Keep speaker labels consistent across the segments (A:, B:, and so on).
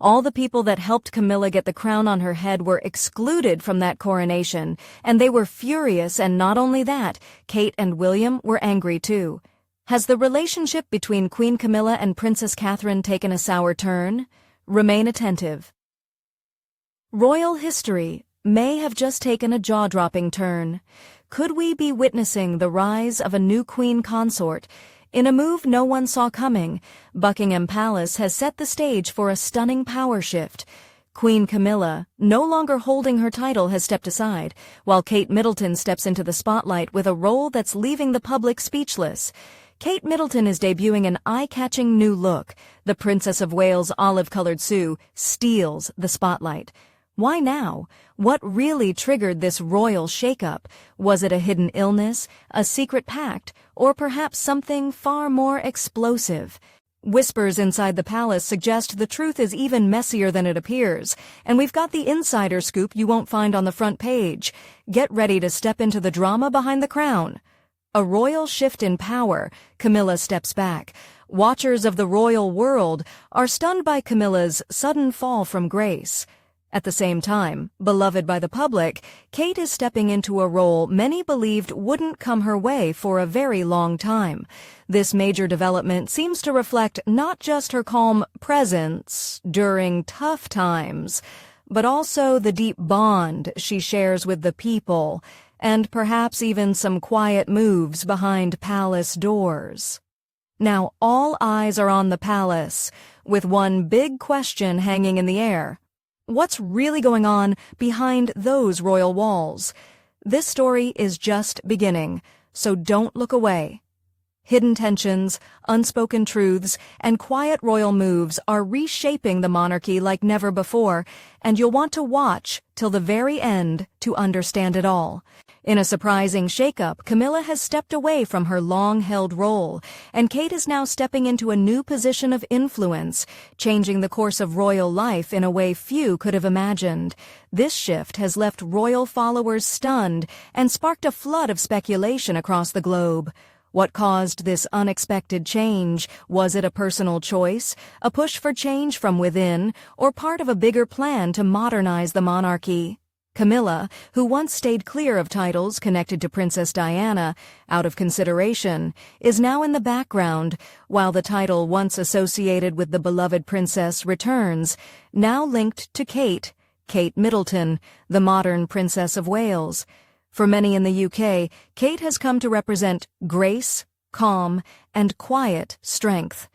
A: All the people that helped Camilla get the crown on her head were excluded from that coronation, and they were furious, and not only that, Kate and William were angry too. Has the relationship between Queen Camilla and Princess Catherine taken a sour turn? Remain attentive. Royal history may have just taken a jaw-dropping turn. Could we be witnessing the rise of a new queen consort? In a move no one saw coming, Buckingham Palace has set the stage for a stunning power shift. Queen Camilla, no longer holding her title, has stepped aside, while Kate Middleton steps into the spotlight with a role that's leaving the public speechless. Kate Middleton is debuting an eye-catching new look. The Princess of Wales olive-colored Sue steals the spotlight. Why now? What really triggered this royal shakeup? Was it a hidden illness, a secret pact, or perhaps something far more explosive? Whispers inside the palace suggest the truth is even messier than it appears, and we've got the insider scoop you won't find on the front page. Get ready to step into the drama behind the crown. A royal shift in power. Camilla steps back. Watchers of the royal world are stunned by Camilla's sudden fall from grace. At the same time, beloved by the public, Kate is stepping into a role many believed wouldn't come her way for a very long time. This major development seems to reflect not just her calm presence during tough times, but also the deep bond she shares with the people, and perhaps even some quiet moves behind palace doors. Now all eyes are on the palace, with one big question hanging in the air. What's really going on behind those royal walls? This story is just beginning, so don't look away. Hidden tensions, unspoken truths, and quiet royal moves are reshaping the monarchy like never before, and you'll want to watch till the very end to understand it all. In a surprising shakeup, Camilla has stepped away from her long-held role, and Kate is now stepping into a new position of influence, changing the course of royal life in a way few could have imagined. This shift has left royal followers stunned and sparked a flood of speculation across the globe. What caused this unexpected change? Was it a personal choice, a push for change from within, or part of a bigger plan to modernize the monarchy? Camilla, who once stayed clear of titles connected to Princess Diana out of consideration, is now in the background, while the title once associated with the beloved princess returns, now linked to Kate Middleton, the modern Princess of Wales. For many in the UK, Kate has come to represent grace, calm, and quiet strength.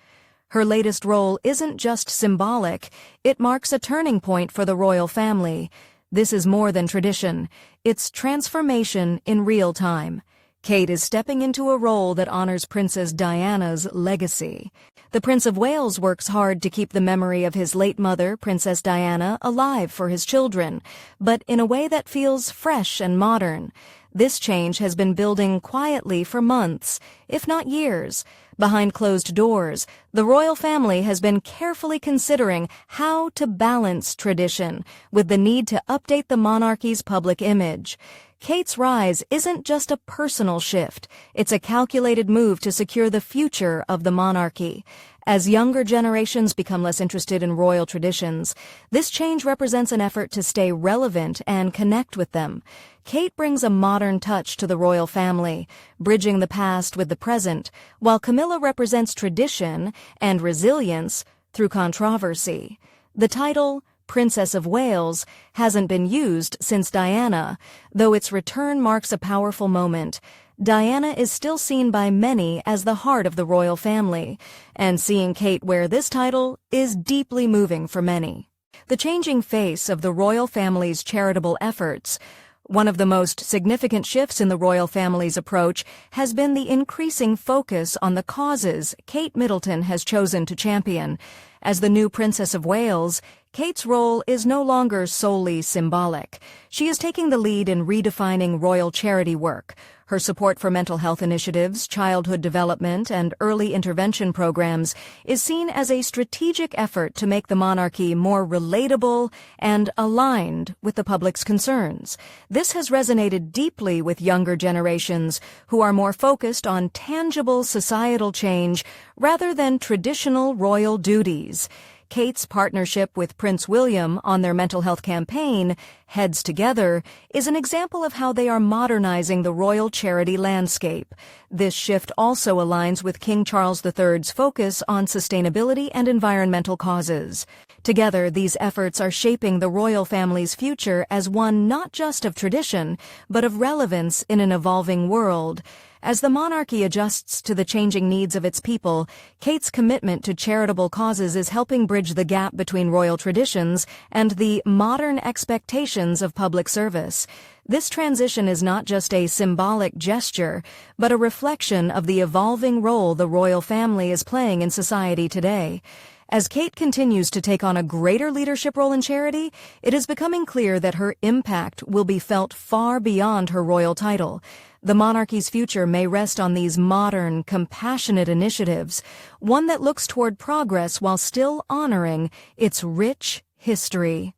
A: Her latest role isn't just symbolic, it marks a turning point for the royal family. This is more than tradition, it's transformation in real time. Kate is stepping into a role that honors Princess Diana's legacy. The Prince of Wales works hard to keep the memory of his late mother, Princess Diana, alive for his children, but in a way that feels fresh and modern. This change has been building quietly for months, if not years. Behind closed doors, the royal family has been carefully considering how to balance tradition with the need to update the monarchy's public image. Kate's rise isn't just a personal shift, it's a calculated move to secure the future of the monarchy. As younger generations become less interested in royal traditions, this change represents an effort to stay relevant and connect with them. Kate brings a modern touch to the royal family, bridging the past with the present, while Camilla represents tradition and resilience through controversy. The title, Princess of Wales, hasn't been used since Diana, though its return marks a powerful moment. Diana is still seen by many as the heart of the royal family, and seeing Kate wear this title is deeply moving for many. The changing face of the royal family's charitable efforts. One of the most significant shifts in the royal family's approach has been the increasing focus on the causes Kate Middleton has chosen to champion. As the new Princess of Wales, Kate's role is no longer solely symbolic. She is taking the lead in redefining royal charity work. Her support for mental health initiatives, childhood development, and early intervention programs is seen as a strategic effort to make the monarchy more relatable and aligned with the public's concerns. This has resonated deeply with younger generations who are more focused on tangible societal change rather than traditional royal duties. Kate's partnership with Prince William on their mental health campaign, Heads Together, is an example of how they are modernizing the royal charity landscape. This shift also aligns with King Charles III's focus on sustainability and environmental causes. Together, these efforts are shaping the royal family's future as one not just of tradition, but of relevance in an evolving world. As the monarchy adjusts to the changing needs of its people, Kate's commitment to charitable causes is helping bridge the gap between royal traditions and the modern expectations of public service. This transition is not just a symbolic gesture, but a reflection of the evolving role the royal family is playing in society today. As Kate continues to take on a greater leadership role in charity, it is becoming clear that her impact will be felt far beyond her royal title. The monarchy's future may rest on these modern, compassionate initiatives, one that looks toward progress while still honoring its rich history.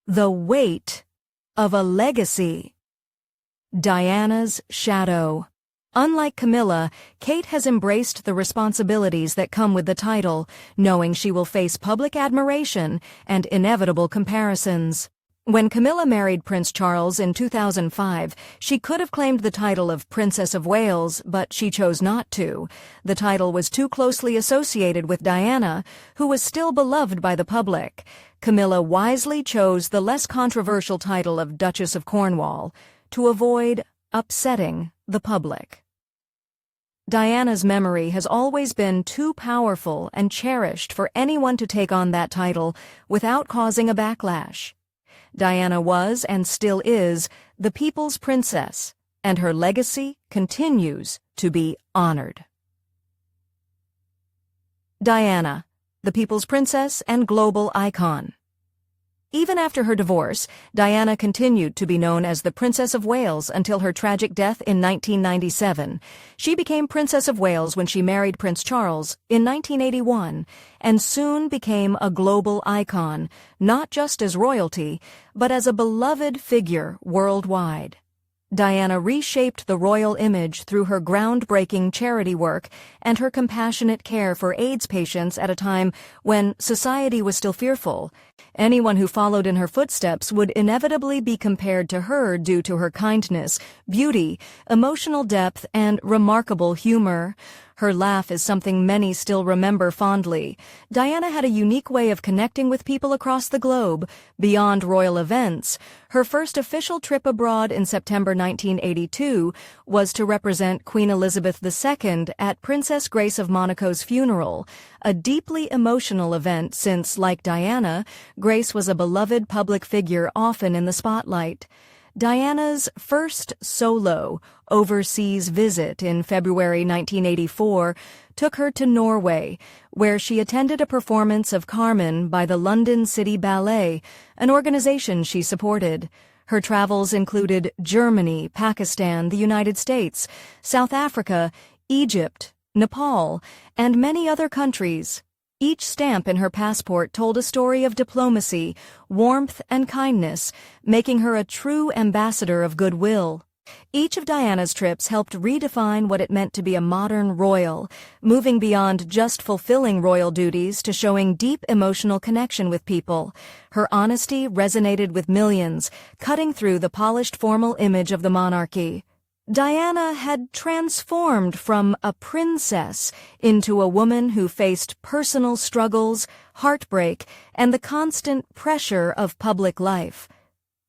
A: The weight of a legacy. Diana's shadow. Unlike Camilla, Kate has embraced the responsibilities that come with the title, knowing she will face public admiration and inevitable comparisons. When Camilla married Prince Charles in 2005, she could have claimed the title of Princess of Wales, but she chose not to. The title was too closely associated with Diana, who was still beloved by the public. Camilla wisely chose the less controversial title of Duchess of Cornwall to avoid upsetting the public. Diana's memory has always been too powerful and cherished for anyone to take on that title without causing a backlash. Diana was, and still is, the people's princess, and her legacy continues to be honored. Diana, the people's princess and global icon. Even after her divorce, Diana continued to be known as the Princess of Wales until her tragic death in 1997. She became Princess of Wales when she married Prince Charles in 1981, and soon became a global icon, not just as royalty, but as a beloved figure worldwide. Diana reshaped the royal image through her groundbreaking charity work and her compassionate care for AIDS patients at a time when society was still fearful. Anyone who followed in her footsteps would inevitably be compared to her due to her kindness, beauty, emotional depth, and remarkable humor. Her laugh is something many still remember fondly. Diana had a unique way of connecting with people across the globe, beyond royal events. Her first official trip abroad in September 1982 was to represent Queen Elizabeth II at Princess Grace of Monaco's funeral, a deeply emotional event since, like Diana, Grace was a beloved public figure often in the spotlight. Diana's first solo overseas visit in February 1984 took her to Norway, where she attended a performance of Carmen by the London City Ballet, an organization she supported. Her travels included Germany, Pakistan, the United States, South Africa, Egypt, Nepal, and many other countries. Each stamp in her passport told a story of diplomacy, warmth, and kindness, making her a true ambassador of goodwill. Each of Diana's trips helped redefine what it meant to be a modern royal, moving beyond just fulfilling royal duties to showing deep emotional connection with people. Her honesty resonated with millions, cutting through the polished formal image of the monarchy. Diana had transformed from a princess into a woman who faced personal struggles, heartbreak, and the constant pressure of public life.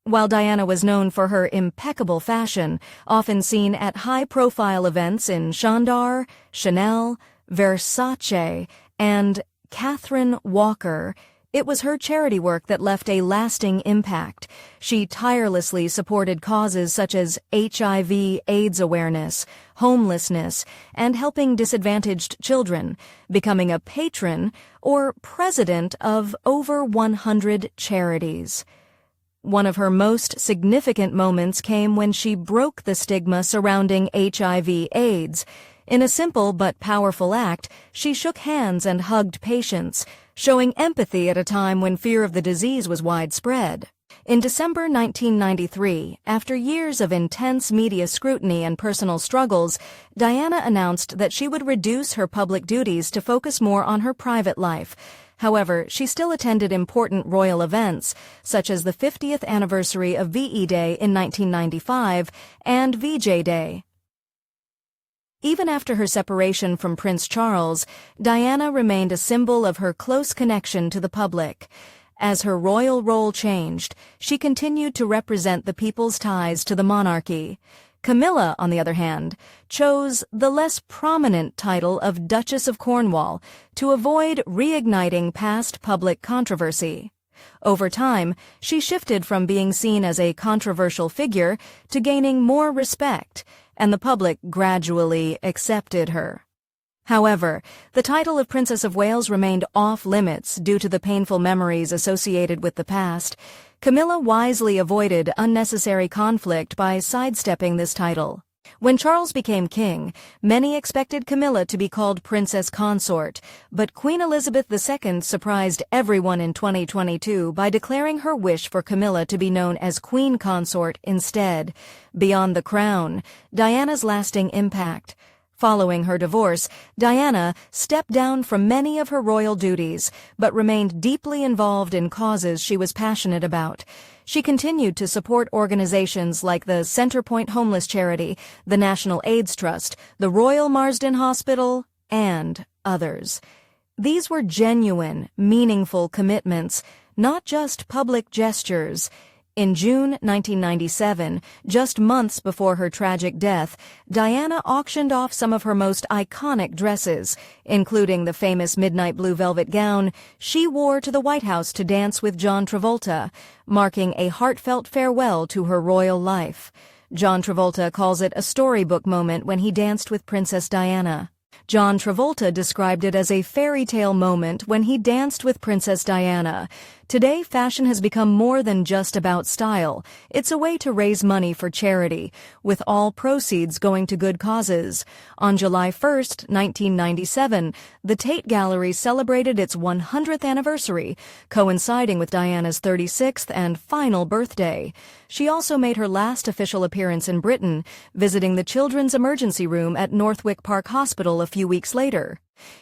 A: While Diana was known for her impeccable fashion, often seen at high-profile events in Chandar, Chanel, Versace, and Catherine Walker, it was her charity work that left a lasting impact. She tirelessly supported causes such as HIV/AIDS awareness, homelessness, and helping disadvantaged children, becoming a patron or president of over 100 charities. One of her most significant moments came when she broke the stigma surrounding HIV/AIDS. In a simple but powerful act, she shook hands and hugged patients, showing empathy at a time when fear of the disease was widespread. In December 1993, after years of intense media scrutiny and personal struggles, Diana announced that she would reduce her public duties to focus more on her private life. However, she still attended important royal events, such as the 50th anniversary of VE Day in 1995 and VJ Day. Even after her separation from Prince Charles, Diana remained a symbol of her close connection to the public. As her royal role changed, she continued to represent the people's ties to the monarchy. Camilla, on the other hand, chose the less prominent title of Duchess of Cornwall to avoid reigniting past public controversy. Over time, she shifted from being seen as a controversial figure to gaining more respect, and the public gradually accepted her. However, the title of Princess of Wales remained off-limits due to the painful memories associated with the past. Camilla wisely avoided unnecessary conflict by sidestepping this title. When Charles became king, many expected Camilla to be called Princess Consort, but Queen Elizabeth II surprised everyone in 2022 by declaring her wish for Camilla to be known as Queen Consort instead. Beyond the crown, Diana's lasting impact. Following her divorce, Diana stepped down from many of her royal duties, but remained deeply involved in causes she was passionate about. She continued to support organizations like the Centrepoint Homeless Charity, the National AIDS Trust, the Royal Marsden Hospital, and others. These were genuine, meaningful commitments, not just public gestures. In June 1997, just months before her tragic death, Diana auctioned off some of her most iconic dresses, including the famous midnight blue velvet gown she wore to the White House to dance with John Travolta, marking a heartfelt farewell to her royal life. John Travolta calls it a storybook moment when he danced with Princess Diana. John Travolta described it as a fairy tale moment when he danced with Princess Diana. Today, fashion has become more than just about style. It's a way to raise money for charity, with all proceeds going to good causes. On July 1, 1997, the Tate Gallery celebrated its 100th anniversary, coinciding with Diana's 36th and final birthday. She also made her last official appearance in Britain, visiting the Children's Emergency Room at Northwick Park Hospital a few weeks later.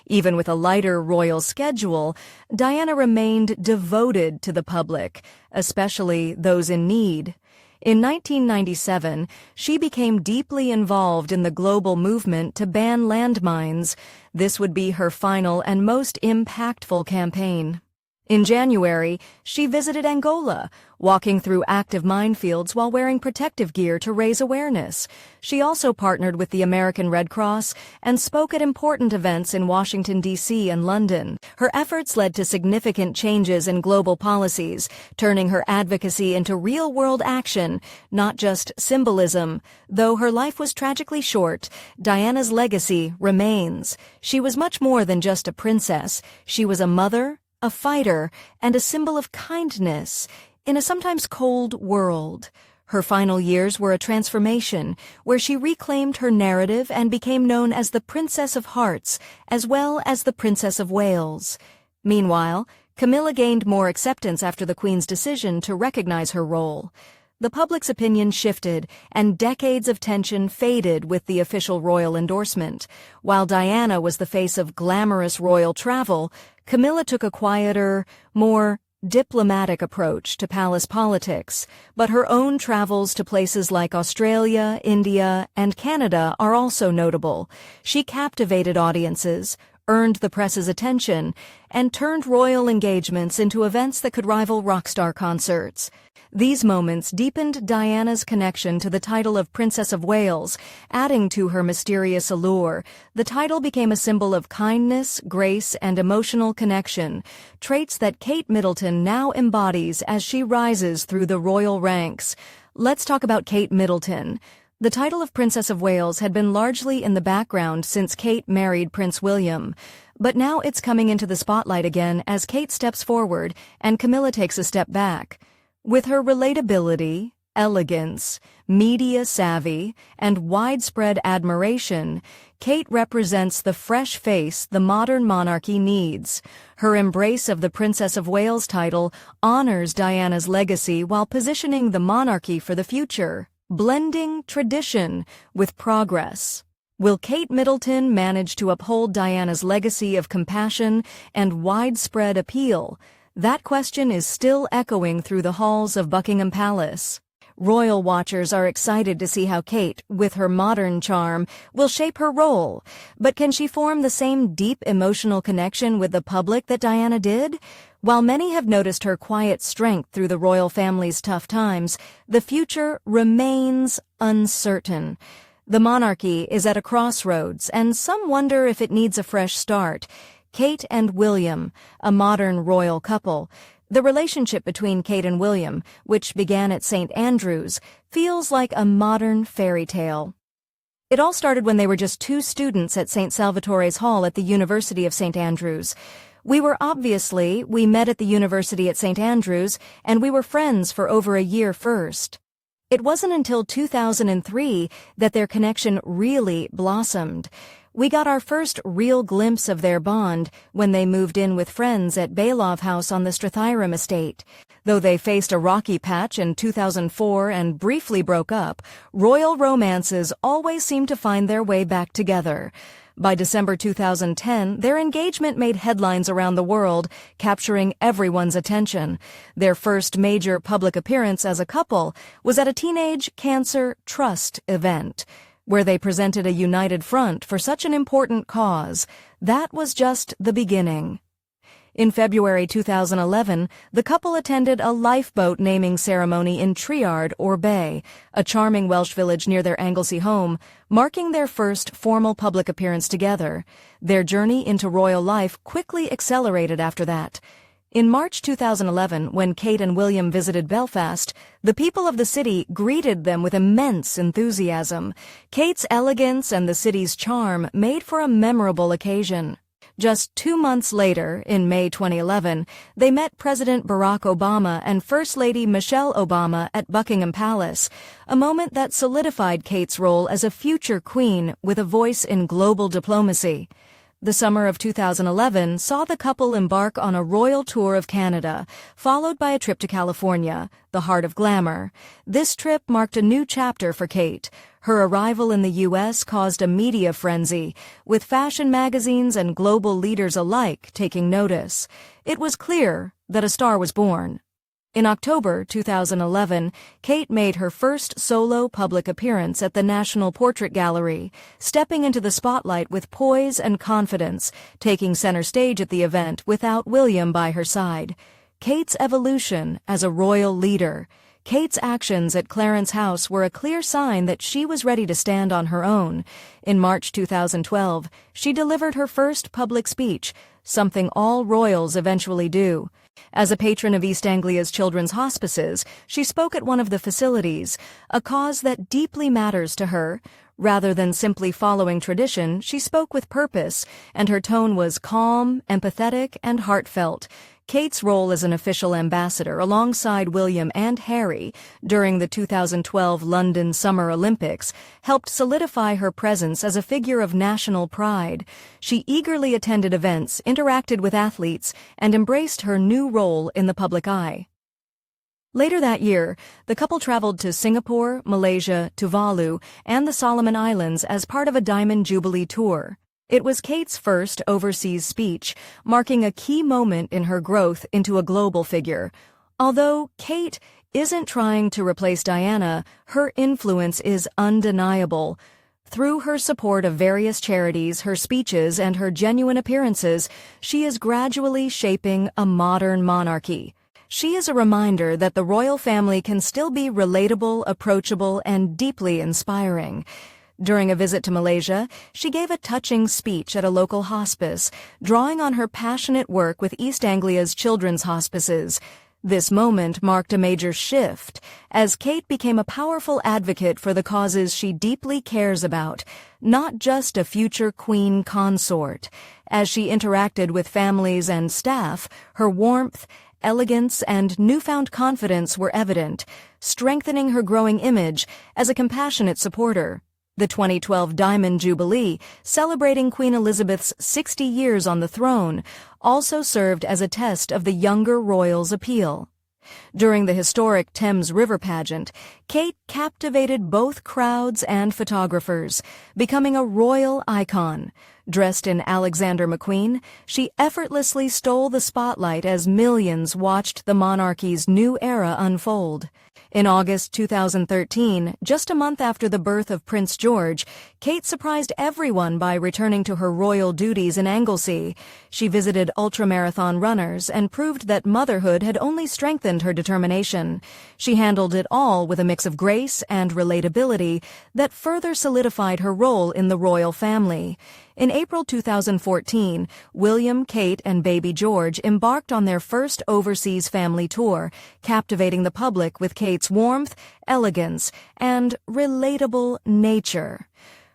A: Even with a lighter royal schedule, Diana remained devoted to the public, especially those in need. In 1997, she became deeply involved in the global movement to ban landmines. This would be her final and most impactful campaign. In January, she visited Angola, walking through active minefields while wearing protective gear to raise awareness. She also partnered with the American Red Cross and spoke at important events in Washington, D.C. and London. Her efforts led to significant changes in global policies, turning her advocacy into real-world action, not just symbolism. Though her life was tragically short, Diana's legacy remains. She was much more than just a princess. She was a mother, a fighter, and a symbol of kindness in a sometimes cold world. Her final years were a transformation, where she reclaimed her narrative and became known as the Princess of Hearts, as well as the Princess of Wales. Meanwhile, Camilla gained more acceptance after the Queen's decision to recognize her role. The public's opinion shifted, and decades of tension faded with the official royal endorsement. While Diana was the face of glamorous royal travel, Camilla took a quieter, more diplomatic approach to palace politics. But her own travels to places like Australia, India, and Canada are also notable. She captivated audiences, earned the press's attention, and turned royal engagements into events that could rival rock star concerts. These moments deepened Diana's connection to the title of Princess of Wales, adding to her mysterious allure. The title became a symbol of kindness, grace, and emotional connection, traits that Kate Middleton now embodies as she rises through the royal ranks. Let's talk about Kate Middleton. The title of Princess of Wales had been largely in the background since Kate married Prince William. But now it's coming into the spotlight again as Kate steps forward and Camilla takes a step back. With her relatability, elegance, media savvy, and widespread admiration, Kate represents the fresh face the modern monarchy needs. Her embrace of the Princess of Wales title honors Diana's legacy while positioning the monarchy for the future, blending tradition with progress. Will Kate Middleton manage to uphold Diana's legacy of compassion and widespread appeal? That question is still echoing through the halls of Buckingham Palace. Royal watchers are excited to see how Kate, with her modern charm, will shape her role. But can she form the same deep emotional connection with the public that Diana did? While many have noticed her quiet strength through the royal family's tough times, the future remains uncertain. The monarchy is at a crossroads, and some wonder if it needs a fresh start. Kate and William, a modern royal couple. The relationship between Kate and William, which began at St. Andrews, feels like a modern fairy tale. It all started when they were just 2 students at St. Salvatore's Hall at the University of St. Andrews. We met at the University at St. Andrews, and we were friends for over a year first. It wasn't until 2003 that their connection really blossomed. We got our first real glimpse of their bond when they moved in with friends at Bailov House on the Strathyram estate. Though they faced a rocky patch in 2004 and briefly broke up, royal romances always seem to find their way back together. By December 2010, their engagement made headlines around the world, capturing everyone's attention. Their first major public appearance as a couple was at a teenage cancer trust event, where they presented a united front for such an important cause. That was just the beginning. In February 2011, the couple attended a lifeboat naming ceremony in Triard or Bay, a charming Welsh village near their Anglesey home, marking their first formal public appearance together. Their journey into royal life quickly accelerated after that. In March 2011, when Kate and William visited Belfast, the people of the city greeted them with immense enthusiasm. Kate's elegance and the city's charm made for a memorable occasion. Just 2 months later, in May 2011, they met President Barack Obama and First Lady Michelle Obama at Buckingham Palace, a moment that solidified Kate's role as a future queen with a voice in global diplomacy. The summer of 2011 saw the couple embark on a royal tour of Canada, followed by a trip to California, the heart of glamour. This trip marked a new chapter for Kate. Her arrival in the U.S. caused a media frenzy, with fashion magazines and global leaders alike taking notice. It was clear that a star was born. In October 2011, Kate made her first solo public appearance at the National Portrait Gallery, stepping into the spotlight with poise and confidence, taking center stage at the event without William by her side. Kate's evolution as a royal leader. Kate's actions at Clarence House were a clear sign that she was ready to stand on her own. In March 2012, she delivered her first public speech, something all royals eventually do. As a patron of East Anglia's children's hospices, she spoke at one of the facilities, a cause that deeply matters to her. Rather than simply following tradition, she spoke with purpose, and her tone was calm, empathetic, and heartfelt. Kate's role as an official ambassador alongside William and Harry during the 2012 London Summer Olympics helped solidify her presence as a figure of national pride. She eagerly attended events, interacted with athletes, and embraced her new role in the public eye. Later that year, the couple traveled to Singapore, Malaysia, Tuvalu, and the Solomon Islands as part of a Diamond Jubilee tour. It was Kate's first overseas speech, marking a key moment in her growth into a global figure. Although Kate isn't trying to replace Diana, her influence is undeniable. Through her support of various charities, her speeches, and her genuine appearances, she is gradually shaping a modern monarchy. She is a reminder that the royal family can still be relatable, approachable, and deeply inspiring. During a visit to Malaysia, she gave a touching speech at a local hospice, drawing on her passionate work with East Anglia's children's hospices. This moment marked a major shift, as Kate became a powerful advocate for the causes she deeply cares about, not just a future queen consort. As she interacted with families and staff, her warmth elegance, and newfound confidence were evident, strengthening her growing image as a compassionate supporter. The 2012 Diamond Jubilee, celebrating Queen Elizabeth's 60 years on the throne, also served as a test of the younger royals' appeal. During the historic Thames River pageant, Kate captivated both crowds and photographers, becoming a royal icon. Dressed in Alexander McQueen, she effortlessly stole the spotlight as millions watched the monarchy's new era unfold. In August 2013, just a month after the birth of Prince George, Kate surprised everyone by returning to her royal duties in Anglesey. She visited ultramarathon runners and proved that motherhood had only strengthened her determination. She handled it all with a mix of grace and relatability that further solidified her role in the royal family. In April 2014, William, Kate, and baby George embarked on their first overseas family tour, captivating the public with Kate's warmth, elegance, and relatable nature.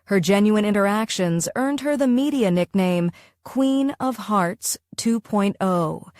A: Her genuine interactions earned her the media nickname Queen of Hearts 2.0.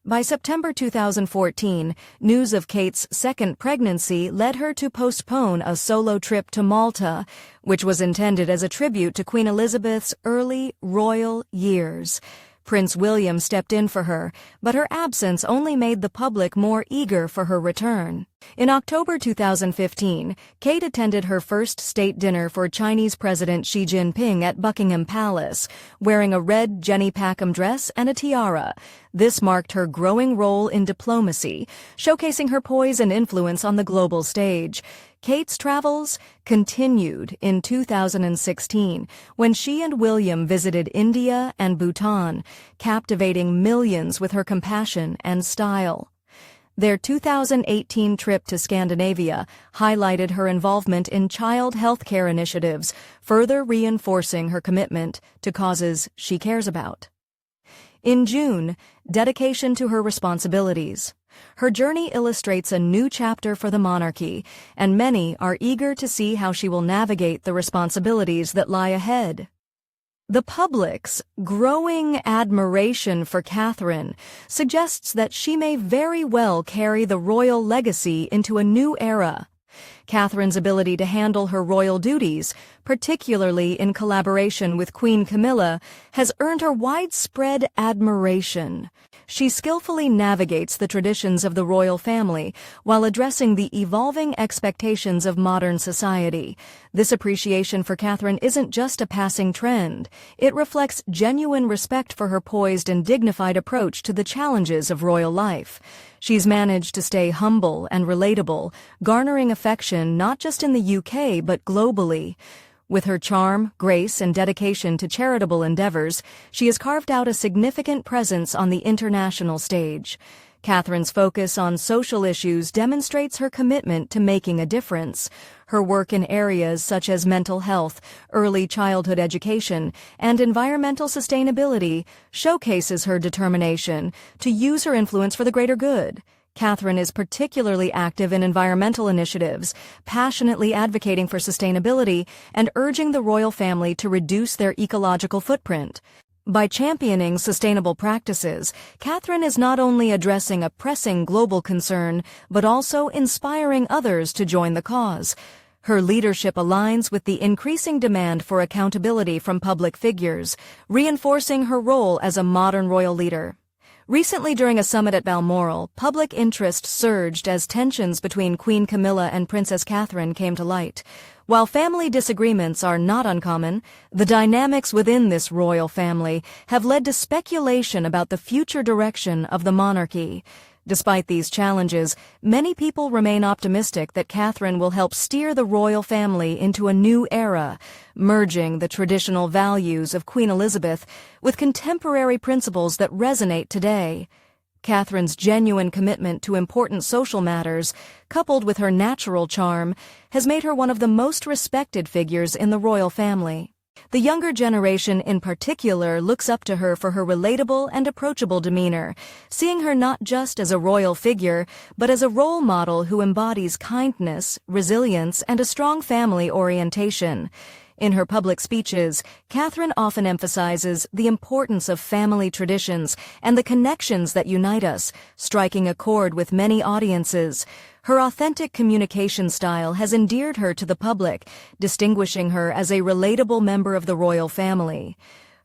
A: By September 2014, news of Kate's second pregnancy led her to postpone a solo trip to Malta, which was intended as a tribute to Queen Elizabeth's early royal years. Prince William stepped in for her, but her absence only made the public more eager for her return. In October 2015, Kate attended her first state dinner for Chinese President Xi Jinping at Buckingham Palace, wearing a red Jenny Packham dress and a tiara. This marked her growing role in diplomacy, showcasing her poise and influence on the global stage. Kate's travels continued in 2016 when she and William visited India and Bhutan, captivating millions with her compassion and style. Their 2018 trip to Scandinavia highlighted her involvement in child health care initiatives, further reinforcing her commitment to causes she cares about. In June, dedication to her responsibilities. Her journey illustrates a new chapter for the monarchy, and many are eager to see how she will navigate the responsibilities that lie ahead. The public's growing admiration for Catherine suggests that she may very well carry the royal legacy into a new era. Catherine's ability to handle her royal duties, particularly in collaboration with Queen Camilla, has earned her widespread admiration. She skillfully navigates the traditions of the royal family while addressing the evolving expectations of modern society. This appreciation for Catherine isn't just a passing trend. It reflects genuine respect for her poised and dignified approach to the challenges of royal life. She's managed to stay humble and relatable, garnering affection not just in the UK but globally. With her charm, grace, and dedication to charitable endeavors, she has carved out a significant presence on the international stage. Catherine's focus on social issues demonstrates her commitment to making a difference. Her work in areas such as mental health, early childhood education, and environmental sustainability showcases her determination to use her influence for the greater good. Catherine is particularly active in environmental initiatives, passionately advocating for sustainability and urging the royal family to reduce their ecological footprint. By championing sustainable practices, Catherine is not only addressing a pressing global concern, but also inspiring others to join the cause. Her leadership aligns with the increasing demand for accountability from public figures, reinforcing her role as a modern royal leader. Recently, during a summit at Balmoral, public interest surged as tensions between Queen Camilla and Princess Catherine came to light. While family disagreements are not uncommon, the dynamics within this royal family have led to speculation about the future direction of the monarchy. Despite these challenges, many people remain optimistic that Catherine will help steer the royal family into a new era, merging the traditional values of Queen Elizabeth with contemporary principles that resonate today. Catherine's genuine commitment to important social matters, coupled with her natural charm, has made her one of the most respected figures in the royal family. The younger generation in particular looks up to her for her relatable and approachable demeanor, seeing her not just as a royal figure, but as a role model who embodies kindness, resilience, and a strong family orientation. In her public speeches, Catherine often emphasizes the importance of family traditions and the connections that unite us, striking a chord with many audiences. Her authentic communication style has endeared her to the public, distinguishing her as a relatable member of the royal family.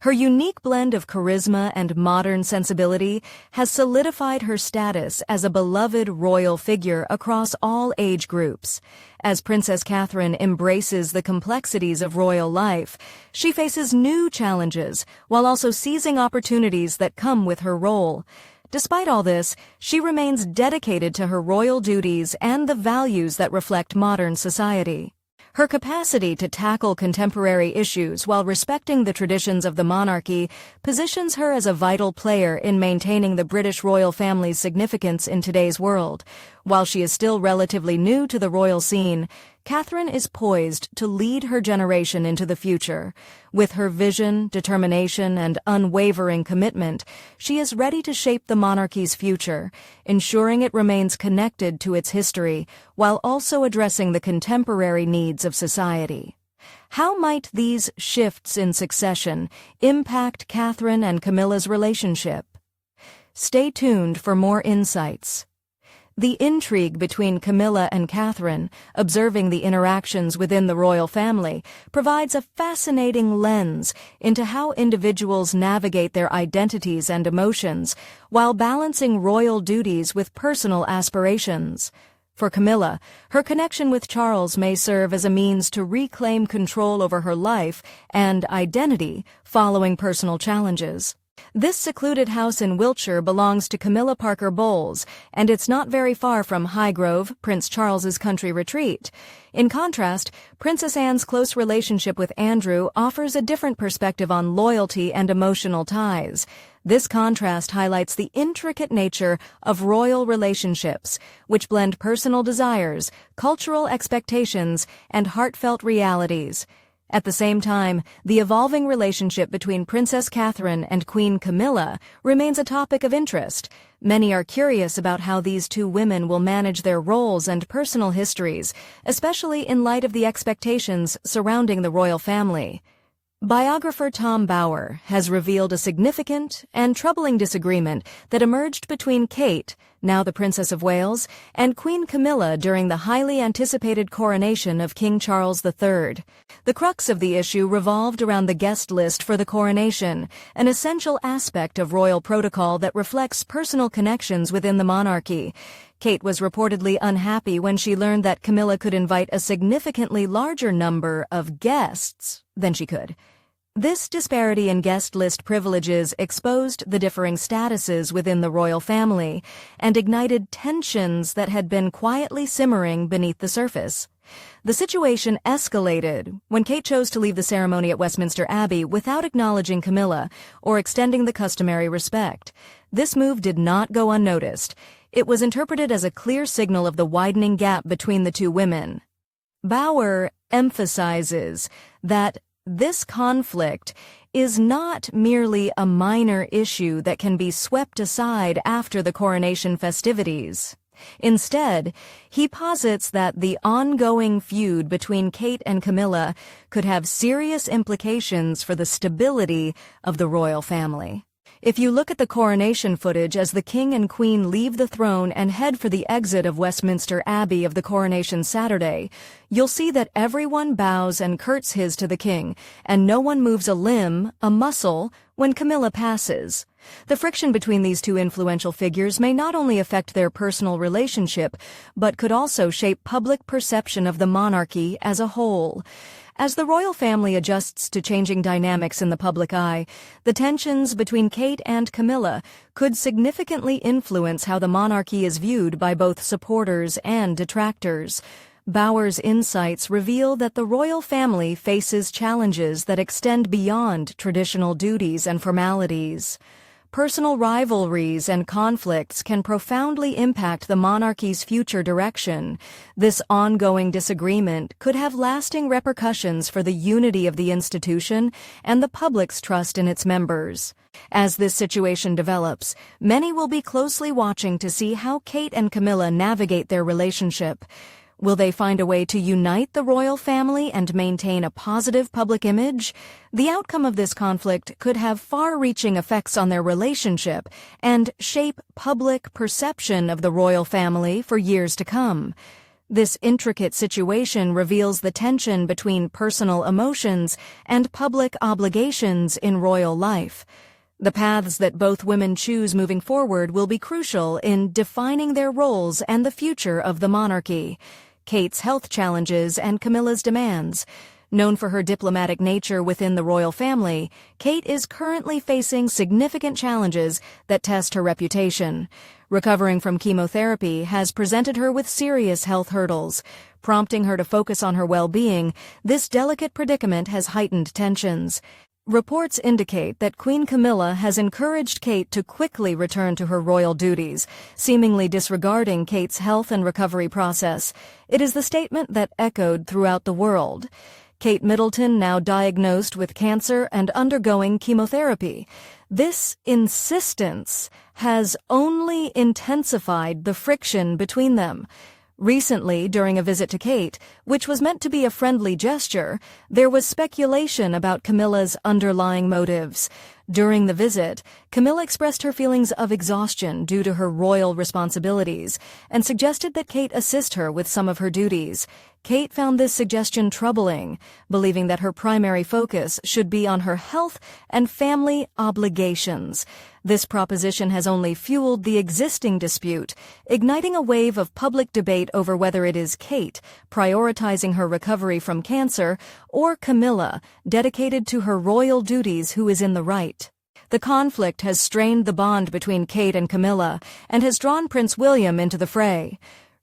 A: Her unique blend of charisma and modern sensibility has solidified her status as a beloved royal figure across all age groups. As Princess Catherine embraces the complexities of royal life, she faces new challenges while also seizing opportunities that come with her role. Despite all this, she remains dedicated to her royal duties and the values that reflect modern society. Her capacity to tackle contemporary issues while respecting the traditions of the monarchy positions her as a vital player in maintaining the British royal family's significance in today's world. While she is still relatively new to the royal scene, Catherine is poised to lead her generation into the future. With her vision, determination, and unwavering commitment, she is ready to shape the monarchy's future, ensuring it remains connected to its history while also addressing the contemporary needs of society. How might these shifts in succession impact Catherine and Camilla's relationship? Stay tuned for more insights. The intrigue between Camilla and Catherine, observing the interactions within the royal family, provides a fascinating lens into how individuals navigate their identities and emotions while balancing royal duties with personal aspirations. For Camilla, her connection with Charles may serve as a means to reclaim control over her life and identity following personal challenges. This secluded house in Wiltshire belongs to Camilla Parker Bowles, and it's not very far from Highgrove, Prince Charles's country retreat. In contrast, Princess Anne's close relationship with Andrew offers a different perspective on loyalty and emotional ties. This contrast highlights the intricate nature of royal relationships, which blend personal desires, cultural expectations, and heartfelt realities. At the same time, the evolving relationship between Princess Catherine and Queen Camilla remains a topic of interest. Many are curious about how these two women will manage their roles and personal histories, especially in light of the expectations surrounding the royal family. Biographer Tom Bower has revealed a significant and troubling disagreement that emerged between Kate, now the Princess of Wales, and Queen Camilla during the highly anticipated coronation of King Charles III. The crux of the issue revolved around the guest list for the coronation, an essential aspect of royal protocol that reflects personal connections within the monarchy. Kate was reportedly unhappy when she learned that Camilla could invite a significantly larger number of guests than she could. This disparity in guest list privileges exposed the differing statuses within the royal family and ignited tensions that had been quietly simmering beneath the surface. The situation escalated when Kate chose to leave the ceremony at Westminster Abbey without acknowledging Camilla or extending the customary respect. This move did not go unnoticed. It was interpreted as a clear signal of the widening gap between the two women. Bower emphasizes that this conflict is not merely a minor issue that can be swept aside after the coronation festivities. Instead, he posits that the ongoing feud between Kate and Camilla could have serious implications for the stability of the royal family. If you look at the coronation footage as the king and queen leave the throne and head for the exit of Westminster Abbey of the coronation Saturday, you'll see that everyone bows and curtsies to the king, and no one moves a limb, a muscle, when Camilla passes. The friction between these two influential figures may not only affect their personal relationship, but could also shape public perception of the monarchy as a whole. As the royal family adjusts to changing dynamics in the public eye, the tensions between Kate and Camilla could significantly influence how the monarchy is viewed by both supporters and detractors. Bower's insights reveal that the royal family faces challenges that extend beyond traditional duties and formalities. Personal rivalries and conflicts can profoundly impact the monarchy's future direction. This ongoing disagreement could have lasting repercussions for the unity of the institution and the public's trust in its members. As this situation develops, many will be closely watching to see how Kate and Camilla navigate their relationship. Will they find a way to unite the royal family and maintain a positive public image? The outcome of this conflict could have far-reaching effects on their relationship and shape public perception of the royal family for years to come. This intricate situation reveals the tension between personal emotions and public obligations in royal life. The paths that both women choose moving forward will be crucial in defining their roles and the future of the monarchy. Kate's health challenges and Camilla's demands. Known for her diplomatic nature within the royal family, Kate is currently facing significant challenges that test her reputation. Recovering from chemotherapy has presented her with serious health hurdles. Prompting her to focus on her well-being, this delicate predicament has heightened tensions. Reports indicate that Queen Camilla has encouraged Kate to quickly return to her royal duties, seemingly disregarding Kate's health and recovery process. It is the statement that echoed throughout the world. Kate Middleton now diagnosed with cancer and undergoing chemotherapy. This insistence has only intensified the friction between them. Recently, during a visit to Kate, which was meant to be a friendly gesture, there was speculation about Camilla's underlying motives. During the visit, Camilla expressed her feelings of exhaustion due to her royal responsibilities and suggested that Kate assist her with some of her duties. Kate found this suggestion troubling, believing that her primary focus should be on her health and family obligations. This proposition has only fueled the existing dispute, igniting a wave of public debate over whether it is Kate, prioritizing her recovery from cancer, or Camilla, dedicated to her royal duties, who is in the right. The conflict has strained the bond between Kate and Camilla and has drawn Prince William into the fray.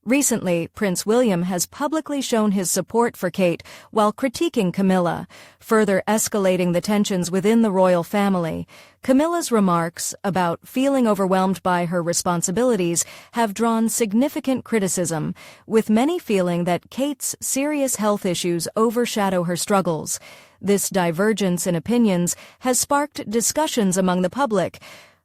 A: Recently, Prince William has publicly shown his support for Kate while critiquing Camilla, further escalating the tensions within the royal family. Camilla's remarks about feeling overwhelmed by her responsibilities have drawn significant criticism, with many feeling that Kate's serious health issues overshadow her struggles. This divergence in opinions has sparked discussions among the public,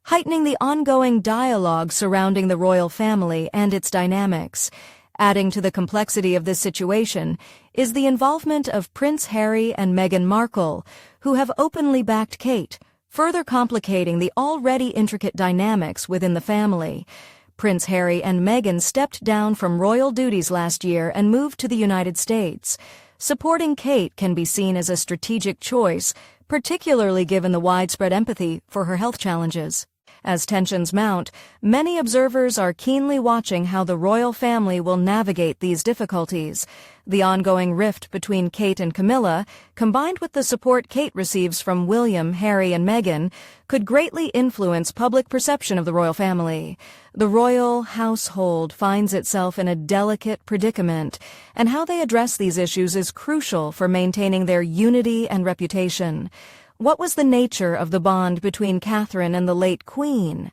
A: heightening the ongoing dialogue surrounding the royal family and its dynamics. Adding to the complexity of this situation is the involvement of Prince Harry and Meghan Markle, who have openly backed Kate, further complicating the already intricate dynamics within the family. Prince Harry and Meghan stepped down from royal duties last year and moved to the United States. Supporting Kate can be seen as a strategic choice, particularly given the widespread empathy for her health challenges. As tensions mount, many observers are keenly watching how the royal family will navigate these difficulties. The ongoing rift between Kate and Camilla, combined with the support Kate receives from William, Harry, and Meghan, could greatly influence public perception of the royal family. The royal household finds itself in a delicate predicament, and how they address these issues is crucial for maintaining their unity and reputation. What was the nature of the bond between Catherine and the late Queen?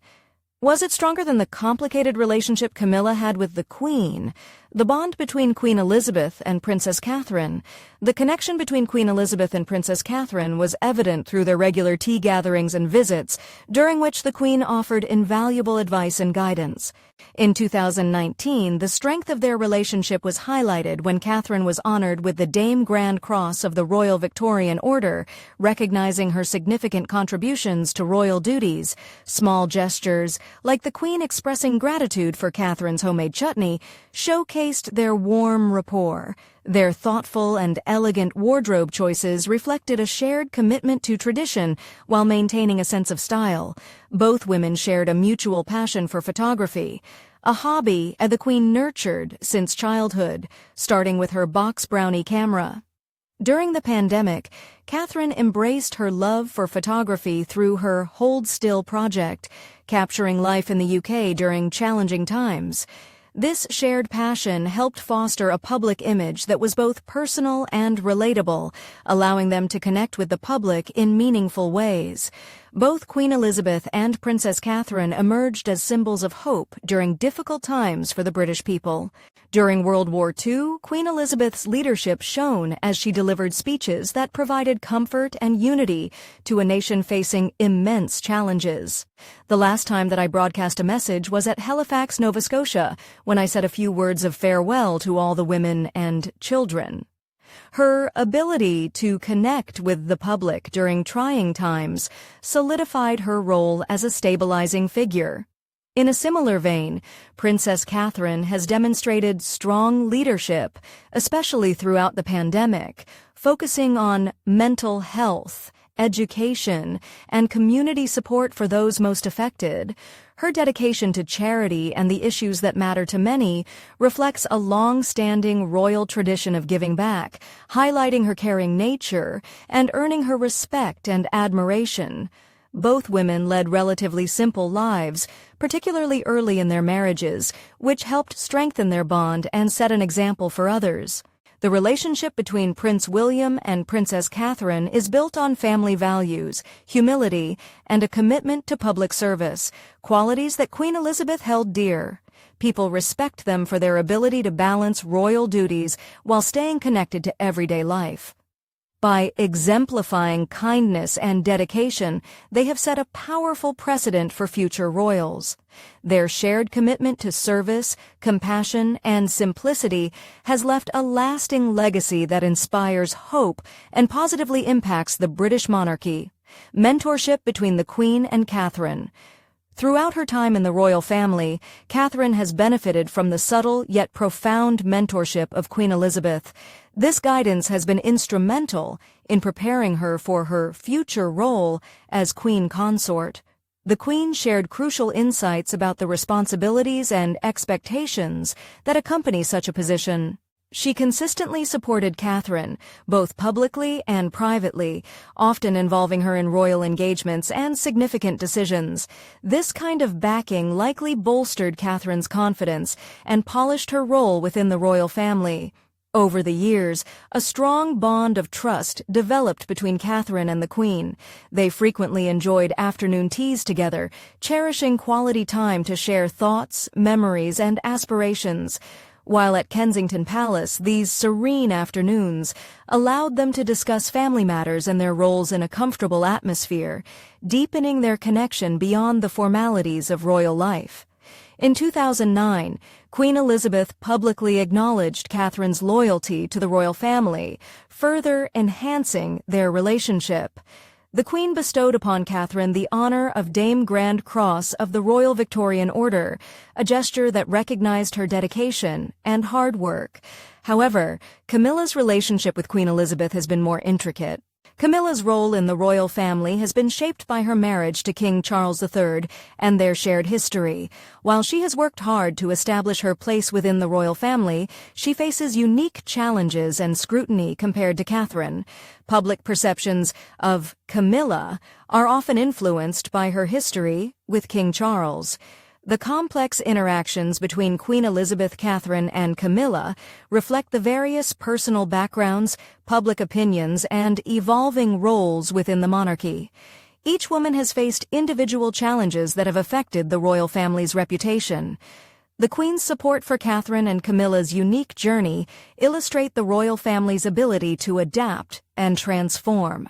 A: Was it stronger than the complicated relationship Camilla had with the Queen? The bond between Queen Elizabeth and Princess Catherine. The connection between Queen Elizabeth and Princess Catherine was evident through their regular tea gatherings and visits, during which the Queen offered invaluable advice and guidance. In 2019, the strength of their relationship was highlighted when Catherine was honored with the Dame Grand Cross of the Royal Victorian Order, recognizing her significant contributions to royal duties. Small gestures, like the Queen expressing gratitude for Catherine's homemade chutney, showcased their warm rapport. Their thoughtful and elegant wardrobe choices reflected a shared commitment to tradition while maintaining a sense of style. Both women shared a mutual passion for photography, a hobby the Queen nurtured since childhood, starting with her box brownie camera. During the pandemic, Catherine embraced her love for photography through her Hold Still project, capturing life in the UK during challenging times. This shared passion helped foster a public image that was both personal and relatable, allowing them to connect with the public in meaningful ways. Both Queen Elizabeth and Princess Catherine emerged as symbols of hope during difficult times for the British people. During World War II, Queen Elizabeth's leadership shone as she delivered speeches that provided comfort and unity to a nation facing immense challenges. The last time that I broadcast a message was at Halifax, Nova Scotia, when I said a few words of farewell to all the women and children. Her ability to connect with the public during trying times solidified her role as a stabilizing figure. In a similar vein, Princess Catherine has demonstrated strong leadership, especially throughout the pandemic, focusing on mental health, education, and community support for those most affected. Her dedication to charity and the issues that matter to many reflects a long-standing royal tradition of giving back, highlighting her caring nature and earning her respect and admiration. Both women led relatively simple lives, particularly early in their marriages, which helped strengthen their bond and set an example for others. The relationship between Prince William and Princess Catherine is built on family values, humility, and a commitment to public service, qualities that Queen Elizabeth held dear. People respect them for their ability to balance royal duties while staying connected to everyday life. By exemplifying kindness and dedication, they have set a powerful precedent for future royals. Their shared commitment to service, compassion, and simplicity has left a lasting legacy that inspires hope and positively impacts the British monarchy. Mentorship between the Queen and Catherine. Throughout her time in the royal family, Catherine has benefited from the subtle yet profound mentorship of Queen Elizabeth. This guidance has been instrumental in preparing her for her future role as Queen Consort. The Queen shared crucial insights about the responsibilities and expectations that accompany such a position. She consistently supported Catherine, both publicly and privately, often involving her in royal engagements and significant decisions. This kind of backing likely bolstered Catherine's confidence and polished her role within the royal family. Over the years, a strong bond of trust developed between Catherine and the Queen. They frequently enjoyed afternoon teas together, cherishing quality time to share thoughts, memories, and aspirations. While at Kensington Palace, these serene afternoons allowed them to discuss family matters and their roles in a comfortable atmosphere, deepening their connection beyond the formalities of royal life. In 2009, Queen Elizabeth publicly acknowledged Catherine's loyalty to the royal family, further enhancing their relationship. The Queen bestowed upon Catherine the honor of Dame Grand Cross of the Royal Victorian Order, a gesture that recognized her dedication and hard work. However, Camilla's relationship with Queen Elizabeth has been more intricate. Camilla's role in the royal family has been shaped by her marriage to King Charles III and their shared history. While she has worked hard to establish her place within the royal family, she faces unique challenges and scrutiny compared to Catherine. Public perceptions of Camilla are often influenced by her history with King Charles. The complex interactions between Queen Elizabeth, Catherine, and Camilla reflect the various personal backgrounds, public opinions, and evolving roles within the monarchy. Each woman has faced individual challenges that have affected the royal family's reputation. The Queen's support for Catherine and Camilla's unique journey illustrate the royal family's ability to adapt and transform.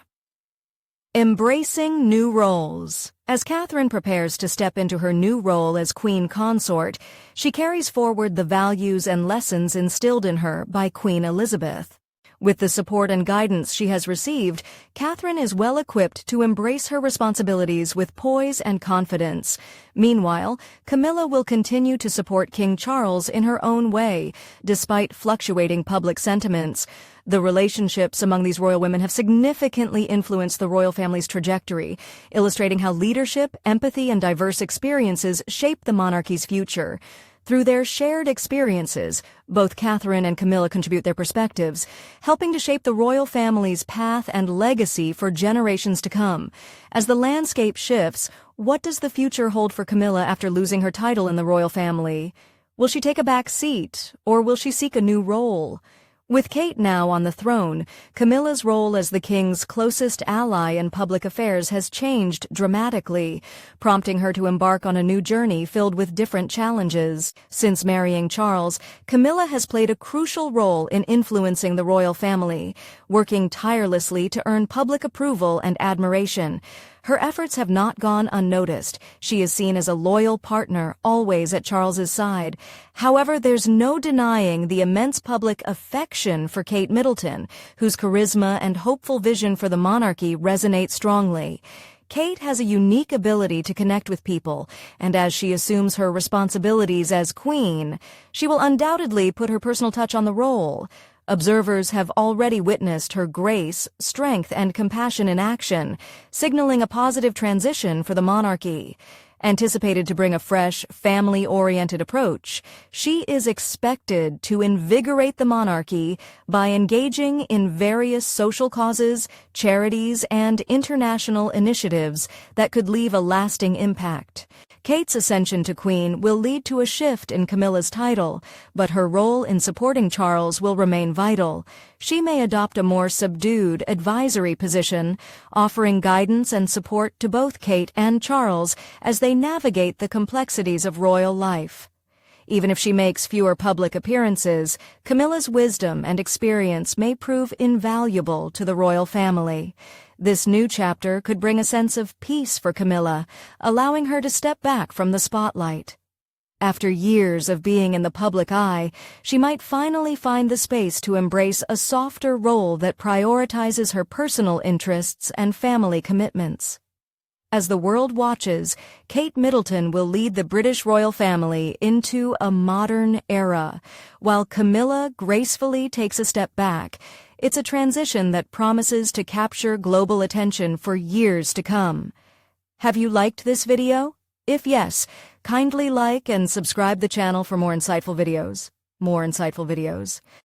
A: Embracing new roles. As Catherine prepares to step into her new role as Queen Consort, she carries forward the values and lessons instilled in her by Queen Elizabeth. With the support and guidance she has received, Catherine is well equipped to embrace her responsibilities with poise and confidence. Meanwhile, Camilla will continue to support King Charles in her own way, despite fluctuating public sentiments. The relationships among these royal women have significantly influenced the royal family's trajectory, illustrating how leadership, empathy, and diverse experiences shape the monarchy's future. Through their shared experiences, both Catherine and Camilla contribute their perspectives, helping to shape the royal family's path and legacy for generations to come. As the landscape shifts, what does the future hold for Camilla after losing her title in the royal family? Will she take a back seat, or will she seek a new role? With Kate now on the throne, Camilla's role as the king's closest ally in public affairs has changed dramatically, prompting her to embark on a new journey filled with different challenges. Since marrying Charles, Camilla has played a crucial role in influencing the royal family, working tirelessly to earn public approval and admiration. Her efforts have not gone unnoticed. She is seen as a loyal partner, always at Charles's side. However, there's no denying the immense public affection for Kate Middleton, whose charisma and hopeful vision for the monarchy resonate strongly. Kate has a unique ability to connect with people, and as she assumes her responsibilities as queen, she will undoubtedly put her personal touch on the role. Observers have already witnessed her grace, strength, and compassion in action, signaling a positive transition for the monarchy. Anticipated to bring a fresh, family-oriented approach, she is expected to invigorate the monarchy by engaging in various social causes, charities, and international initiatives that could leave a lasting impact. Kate's ascension to queen will lead to a shift in Camilla's title, but her role in supporting Charles will remain vital. She may adopt a more subdued advisory position, offering guidance and support to both Kate and Charles as they navigate the complexities of royal life. Even if she makes fewer public appearances, Camilla's wisdom and experience may prove invaluable to the royal family. This new chapter could bring a sense of peace for Camilla, allowing her to step back from the spotlight. After years of being in the public eye, she might finally find the space to embrace a softer role that prioritizes her personal interests and family commitments. As the world watches, Kate Middleton will lead the British royal family into a modern era. While Camilla gracefully takes a step back, it's a transition that promises to capture global attention for years to come. Have you liked this video? If yes, kindly like and subscribe the channel for more insightful videos.